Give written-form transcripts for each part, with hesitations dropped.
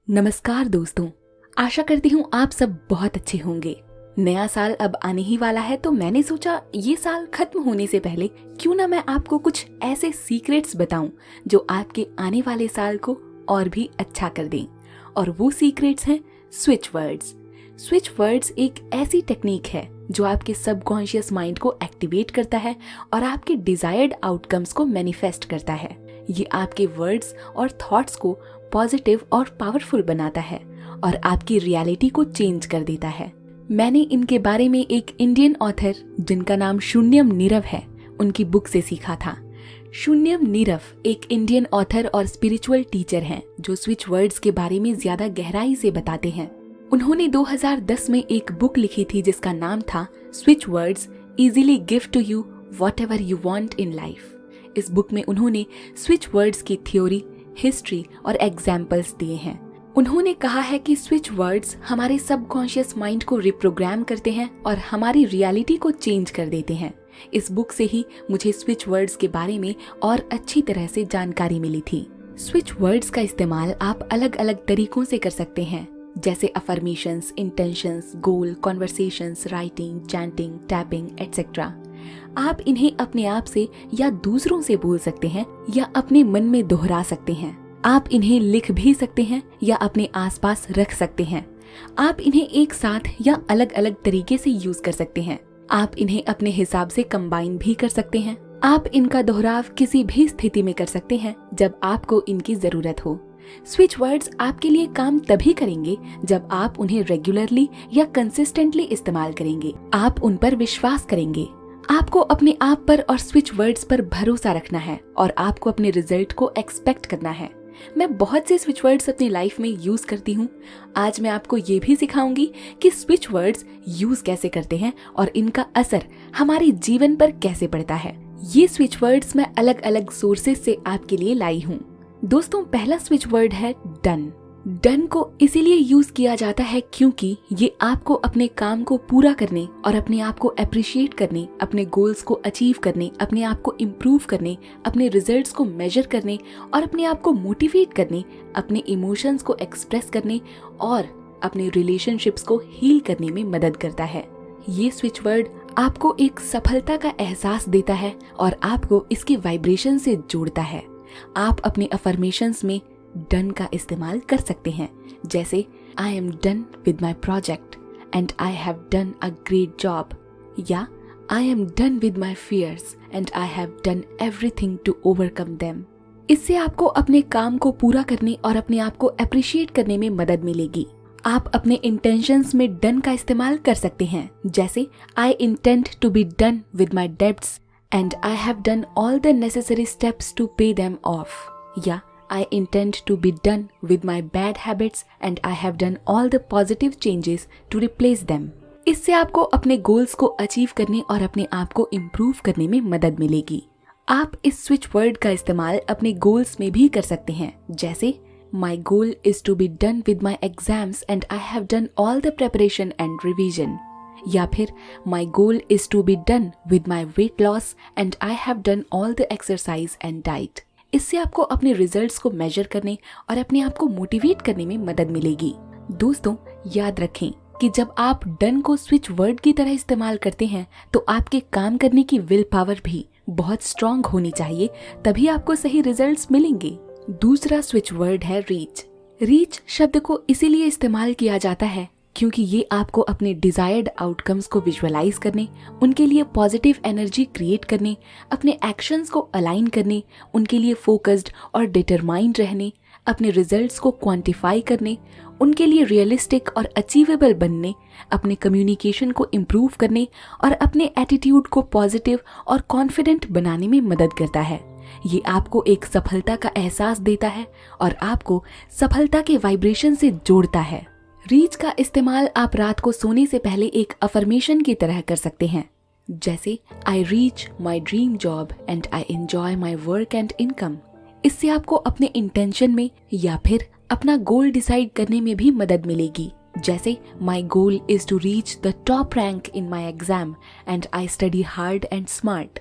नमस्कार दोस्तों, आशा करती हूँ आप सब बहुत अच्छे होंगे। नया साल अब आने ही वाला है तो मैंने सोचा ये साल खत्म होने से पहले क्यों ना मैं आपको कुछ ऐसे सीक्रेट्स बताऊं जो आपके आने वाले साल को और भी अच्छा कर दें। और वो सीक्रेट्स हैं स्विच वर्ड्स। स्विच वर्ड्स एक ऐसी टेक्निक है जो आपके सबकॉन्शियस माइंड को एक्टिवेट करता है और आपके डिजायर्ड आउटकम्स को मैनिफेस्ट करता है। ये आपके वर्ड्स और थॉट्स को पॉजिटिव और पावरफुल बनाता है और आपकी रियलिटी को चेंज कर देता है। मैंने इनके बारे में एक इंडियन ऑथर जिनका नाम शून्यम नीरव है, उनकी बुक से सीखा था। शून्यम नीरव एक इंडियन ऑथर और स्पिरिचुअल टीचर हैं जो स्विच वर्ड्स के बारे में ज्यादा गहराई से बताते हैं। उन्होंने 2010 में एक बुक लिखी थी जिसका नाम था switch words easily give to you whatever you want in life. इस बुक में उन्होंने स्विच वर्ड्स की थ्योरी, हिस्ट्री और एग्जाम्पल्स दिए हैं। उन्होंने कहा है कि स्विच वर्ड्स हमारे सबकॉन्शियस माइंड को रिप्रोग्राम करते हैं और हमारी रियलिटी को चेंज कर देते हैं। इस बुक से ही मुझे स्विच वर्ड्स के बारे में और अच्छी तरह से जानकारी मिली थी। स्विच वर्ड्स का इस्तेमाल आप अलग अलग तरीकों से कर सकते हैं, जैसे affirmations, intentions, goal, conversations, writing, chanting, tapping etcetera. आप इन्हें अपने आप से या दूसरों से बोल सकते हैं या अपने मन में दोहरा सकते हैं। आप इन्हें लिख भी सकते हैं या अपने आसपास रख सकते हैं। आप इन्हें एक साथ या अलग अलग तरीके से यूज कर सकते हैं। आप इन्हें अपने हिसाब से कंबाइन भी कर सकते हैं। आप इनका दोहराव किसी भी स्थिति में कर सकते हैं जब आपको इनकी जरूरत हो। स्विच वर्ड्स आपके लिए काम तभी करेंगे जब आप उन्हें रेगुलरली या कंसिस्टेंटली इस्तेमाल करेंगे। आप उन पर विश्वास करेंगे। आपको अपने आप पर और स्विच वर्ड्स पर भरोसा रखना है और आपको अपने रिजल्ट को एक्सपेक्ट करना है। मैं बहुत से स्विच वर्ड्स अपनी लाइफ में यूज करती हूँ। आज मैं आपको ये भी सिखाऊंगी कि स्विच वर्ड्स यूज कैसे करते हैं और इनका असर हमारे जीवन पर कैसे पड़ता है। ये स्विच वर्ड्स मैं अलग अलग सोर्सेज से आपके लिए लाई हूँ। दोस्तों, पहला स्विच वर्ड है डन। डन को इसीलिए यूज किया जाता है क्योंकि ये आपको अपने काम को पूरा करने और अपने आप को अप्रिशिएट करने, अपने गोल्स को अचीव करने, अपने आप को इम्प्रूव करने, अपने रिजल्ट्स को मेजर करने और अपने आप को मोटिवेट करने, अपने इमोशंस को एक्सप्रेस करने और अपने रिलेशनशिप्स को हील करने में मदद करता है। ये स्विच वर्ड आपको एक सफलता का एहसास देता है और आपको इसके वाइब्रेशन से जोड़ता है। आप अपने अफर्मेशंस में डन का इस्तेमाल कर सकते हैं, जैसे I am done with my project and I have done a great job, या I am done with my fears and I have done everything to overcome them. इससे आपको अपने काम को पूरा करने और अपने आप को अप्रिशिएट करने में मदद मिलेगी। आप अपने इंटेंशंस में डन का इस्तेमाल कर सकते हैं, जैसे I intend to be done with my debts and I have done all the necessary steps to pay them off, या I intend to be done with my bad habits and I have done all the positive changes to replace them। इससे आपको अपने goals को achieve करने और अपने आप को इम्प्रूव करने में मदद मिलेगी। आप इस स्विच वर्ड का इस्तेमाल अपने गोल्स में भी कर सकते हैं, जैसे My goal is to be done with my exams and I have done all the preparation and revision, या फिर My goal is to be done with my weight loss and I have done all the exercise and diet। इससे आपको अपने results को major करने और अपने आप को मोटिवेट करने में मदद मिलेगी। दोस्तों, याद रखें कि जब आप डन को स्विच वर्ड की तरह इस्तेमाल करते हैं तो आपके काम करने की विल पावर भी बहुत स्ट्रांग होनी चाहिए, तभी आपको सही रिजल्ट्स मिलेंगे। दूसरा स्विच वर्ड है रीच। रीच शब्द को इसीलिए इस्तेमाल किया जाता है क्योंकि ये आपको अपने डिजायर्ड आउटकम्स को विजुअलाइज करने, उनके लिए पॉजिटिव एनर्जी क्रिएट करने, अपने एक्शंस को अलाइन करने, उनके लिए फोकस्ड और डिटरमाइंड रहने, अपने रिजल्ट्स को क्वांटिफाई करने, उनके लिए रियलिस्टिक और अचीवेबल बनने, अपने कम्युनिकेशन को इम्प्रूव करने और अपने एटीट्यूड को पॉजिटिव और कॉन्फिडेंट बनाने में मदद करता है। ये आपको एक सफलता का एहसास देता है और आपको सफलता के वाइब्रेशन से जोड़ता है। रीच का इस्तेमाल आप रात को सोने से पहले एक अफर्मेशन की तरह कर सकते हैं, जैसे I reach my dream job and I enjoy my work and income. इससे आपको अपने इंटेंशन में या फिर अपना गोल डिसाइड करने में भी मदद मिलेगी, जैसे my goal is to reach the top rank in my exam and I study hard and smart.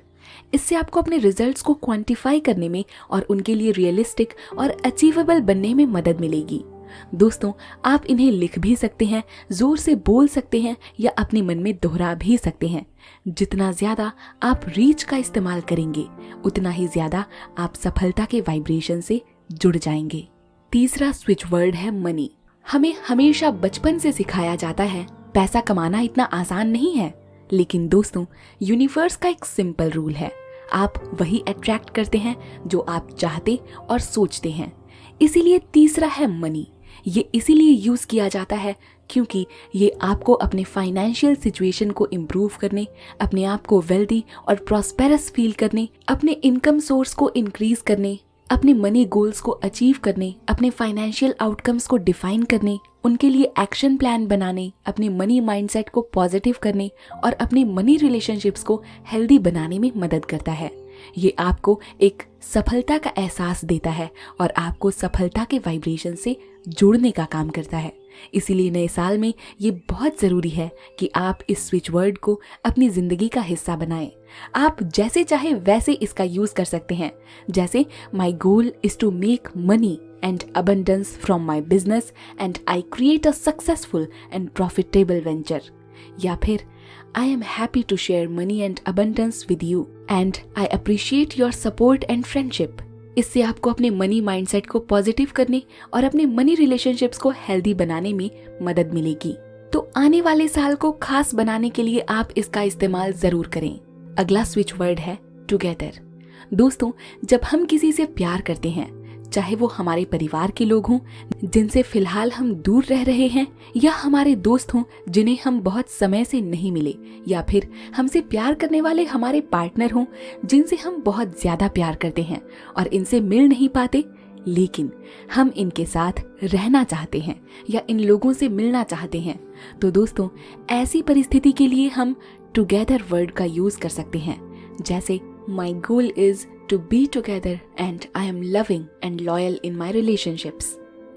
इससे आपको अपने रिजल्ट्स को क्वांटिफाई करने में और उनके लिए रियलिस्टिक और अचीवेबल बनने में मदद मिलेगी। दोस्तों, आप इन्हें लिख भी सकते हैं, जोर से बोल सकते हैं या अपने मन में दोहरा भी सकते हैं। जितना ज्यादा आप रीच का इस्तेमाल करेंगे, उतना ही ज्यादा आप सफलता के वाइब्रेशन से जुड़ जाएंगे। तीसरा स्विच वर्ड है मनी। हमें हमेशा बचपन से सिखाया जाता है पैसा कमाना इतना आसान नहीं है, लेकिन दोस्तों, यूनिवर्स का एक सिंपल रूल है, आप वही अट्रैक्ट करते हैं जो आप चाहते और सोचते हैं। इसीलिए तीसरा है मनी। ये इसीलिए यूज किया जाता है क्योंकि ये आपको अपने फाइनेंशियल सिचुएशन को इम्प्रूव करने, अपने आप को वेल्दी और प्रॉस्पेरस फील करने, अपने इनकम सोर्स को इंक्रीज करने, अपने मनी गोल्स को अचीव करने, अपने फाइनेंशियल आउटकम्स को डिफाइन करने, उनके लिए एक्शन प्लान बनाने, अपने मनी माइंडसेट को पॉजिटिव करने और अपने मनी रिलेशनशिप्स को हेल्दी बनाने में मदद करता है। ये आपको एक सफलता का एहसास देता है और आपको सफलता के वाइब्रेशन से जुड़ने का काम करता है। इसीलिए नए साल में ये बहुत ज़रूरी है कि आप इस स्विच वर्ड को अपनी ज़िंदगी का हिस्सा बनाएं। आप जैसे चाहे वैसे इसका यूज़ कर सकते हैं, जैसे my goal is to make money and abundance from my business and I create a successful and profitable venture, या फिर I am happy to share money and abundance with you and I appreciate your support and friendship। इससे आपको अपने money mindset को positive करने और अपने money relationships को हेल्दी बनाने में मदद मिलेगी। तो आने वाले साल को खास बनाने के लिए आप इसका इस्तेमाल जरूर करें। अगला स्विच वर्ड है टुगेदर। दोस्तों, जब हम किसी से प्यार करते हैं, चाहे वो हमारे परिवार के लोग हों जिनसे फिलहाल हम दूर रह रहे हैं, या हमारे दोस्त हों जिन्हें हम बहुत समय से नहीं मिले, या फिर हमसे प्यार करने वाले हमारे पार्टनर हों जिनसे हम बहुत ज्यादा प्यार करते हैं और इनसे मिल नहीं पाते, लेकिन हम इनके साथ रहना चाहते हैं या इन लोगों से मिलना चाहते हैं, तो दोस्तों, ऐसी परिस्थिति के लिए हम टुगेदर वर्ड का यूज कर सकते हैं। जैसे my goal is to be together and I am loving and loyal in my relationships।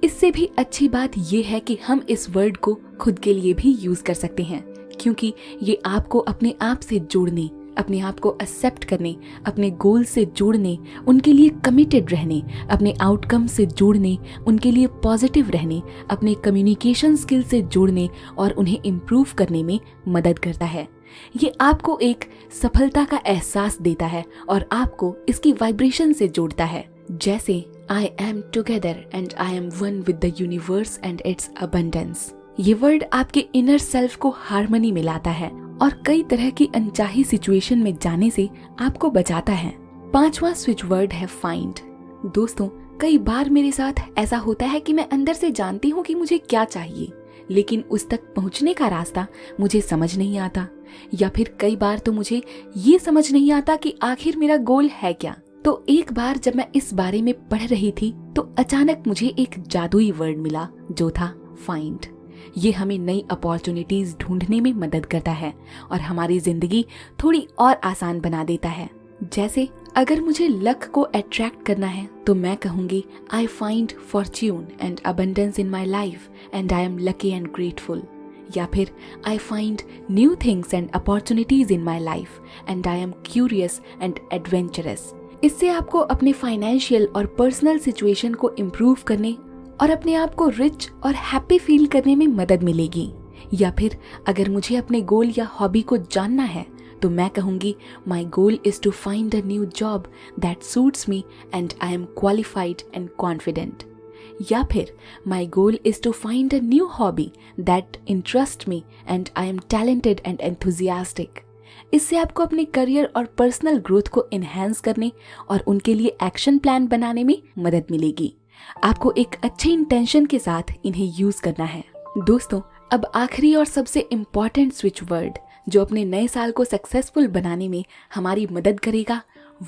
इससे भी अच्छी बात ये है कि हम इस वर्ड को खुद के लिए भी यूज कर सकते हैं, क्योंकि ये आपको अपने आप से जोड़ने, अपने आप को एक्सेप्ट करने, अपने गोल से जोड़ने, उनके लिए कमिटेड रहने, अपने आउटकम से जोड़ने, उनके लिए पॉजिटिव रहने, अपने कम्युनिकेशन स्किल से जोड़ने और उन्हें इम्प्रूव करने में मदद करता है। ये आपको एक सफलता का एहसास देता है और आपको इसकी वाइब्रेशन से जोड़ता है। जैसे I M together and I M one with the universe and it's abundance. ये वर्ड आपके इनर सेल्फ को हार्मनी में लाता है और कई तरह की अनचाही सिचुएशन में जाने से आपको बचाता है। पांचवा स्विच वर्ड है फाइंड। दोस्तों, कई बार मेरे साथ ऐसा होता है कि मैं अंदर से जानती हूँ कि मुझे क्या चाहिए, लेकिन उस तक पहुँचने का रास्ता मुझे समझ नहीं आता, या फिर कई बार तो मुझे ये समझ नहीं आता कि आखिर मेरा गोल है क्या। तो एक बार जब मैं इस बारे में पढ़ रही थी तो अचानक मुझे एक जादुई वर्ड मिला जो था फाइंड। ये हमें नई अपॉर्चुनिटीज ढूंढने में मदद करता है और हमारी जिंदगी थोड़ी और आसान बना देता है। जैसे अगर मुझे लक को अट्रैक्ट करना है तो मैं कहूंगी I find Fortune and abundance in my life and I am lucky and grateful, या फिर I find new things and opportunities in my life and I am curious and adventurous. इससे आपको अपने फाइनेंशियल और पर्सनल सिचुएशन को improve करने और अपने आप को रिच और हैप्पी फील करने में मदद मिलेगी। या फिर अगर मुझे अपने गोल या हॉबी को जानना है तो मैं कहूंगी my goal is to find a new job that suits me and I am qualified and confident, या फिर my goal is to find a new hobby that interest me and I am talented and enthusiastic. इससे आपको अपने career और personal growth को enhance करने और उनके लिए एक्शन प्लान बनाने में मदद मिलेगी। आपको एक अच्छे इंटेंशन के साथ इन्हें यूज करना है। दोस्तों, अब आखिरी और सबसे इम्पॉर्टेंट स्विच वर्ड जो अपने नए साल को सक्सेसफुल बनाने में हमारी मदद करेगा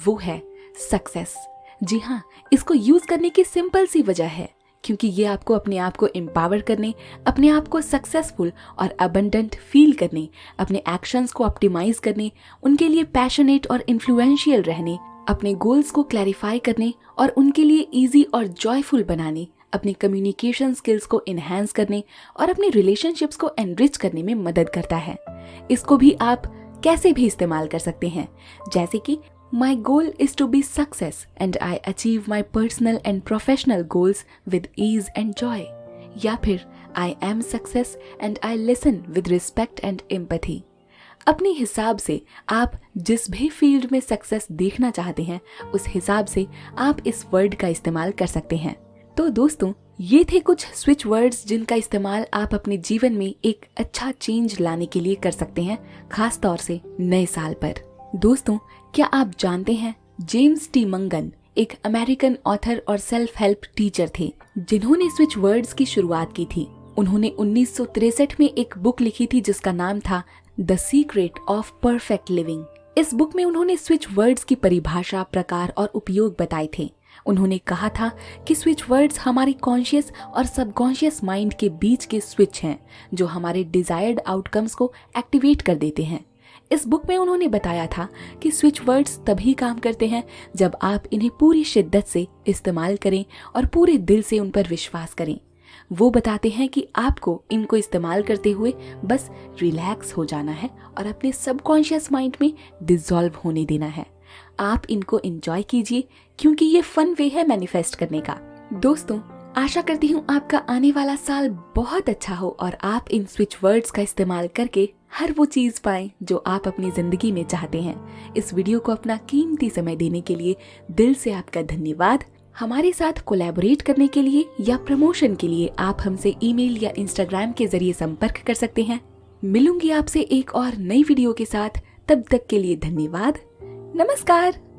वो है सक्सेस। जी हाँ, इसको यूज करने की सिंपल सी वजह है क्योंकि ये आपको अपने आप को एम्पावर करने, अपने आप को सक्सेसफुल और अबंडेंट फील करने, अपने एक्शंस को ऑप्टिमाइज करने, उनके लिए पैशनेट और इन्फ्लुएंशियल रहने, अपने गोल्स को क्लैरिफाई करने और उनके लिए इजी और जॉयफुल बनाने, अपने कम्युनिकेशन स्किल्स को एनहांस करने और अपने रिलेशनशिप्स को एनरिच करने में मदद करता है। इसको भी आप कैसे भी इस्तेमाल कर सकते हैं, जैसे कि My goal is to be success and I achieve my personal and professional goals with ease and joy। या फिर I am success and I listen with respect and empathy. अपने हिसाब से आप जिस भी फील्ड में सक्सेस देखना चाहते हैं उस हिसाब से आप इस वर्ड का इस्तेमाल कर सकते हैं। तो दोस्तों, ये थे कुछ स्विच वर्ड्स जिनका इस्तेमाल आप अपने जीवन में एक अच्छा चेंज लाने के लिए कर सकते हैं, खास तौर से नए साल पर। दोस्तों, क्या आप जानते हैं जेम्स टी मंगन एक अमेरिकन ऑथर और सेल्फ हेल्प टीचर थे जिन्होंने स्विच वर्ड्स की शुरुआत की थी। उन्होंने 1963 में एक बुक लिखी थी जिसका नाम था the secret of perfect living. इस बुक में उन्होंने स्विच वर्ड्स की परिभाषा, प्रकार और उपयोग बताए थे। उन्होंने कहा था कि स्विच वर्ड्स हमारी कॉन्शियस और सबकॉन्शियस माइंड के बीच के स्विच हैं जो हमारे डिजायर्ड आउटकम्स को एक्टिवेट कर देते हैं। इस बुक में उन्होंने बताया था कि स्विच वर्ड्स तभी काम करते हैं जब आप इन्हें पूरी शिद्दत से इस्तेमाल करें और पूरे दिल से उन पर विश्वास करें। वो बताते हैं कि आपको इनको इस्तेमाल करते हुए बस रिलैक्स हो जाना है और अपने सबकॉन्शियस माइंड में डिसॉल्व होने देना है। आप इनको एंजॉय कीजिए क्योंकि ये फन वे है मैनिफेस्ट करने का। दोस्तों, आशा करती हूँ आपका आने वाला साल बहुत अच्छा हो और आप इन स्विच वर्ड्स का इस्तेमाल करके हर वो चीज पाएं जो आप अपनी जिंदगी में चाहते हैं। इस वीडियो को अपना कीमती समय देने के लिए दिल से आपका धन्यवाद। हमारे साथ कोलैबोरेट करने के लिए या प्रमोशन के लिए आप हमसे ईमेल या इंस्टाग्राम के जरिए संपर्क कर सकते हैं। मिलूंगी आपसे एक और नई वीडियो के साथ, तब तक के लिए धन्यवाद। नमस्कार।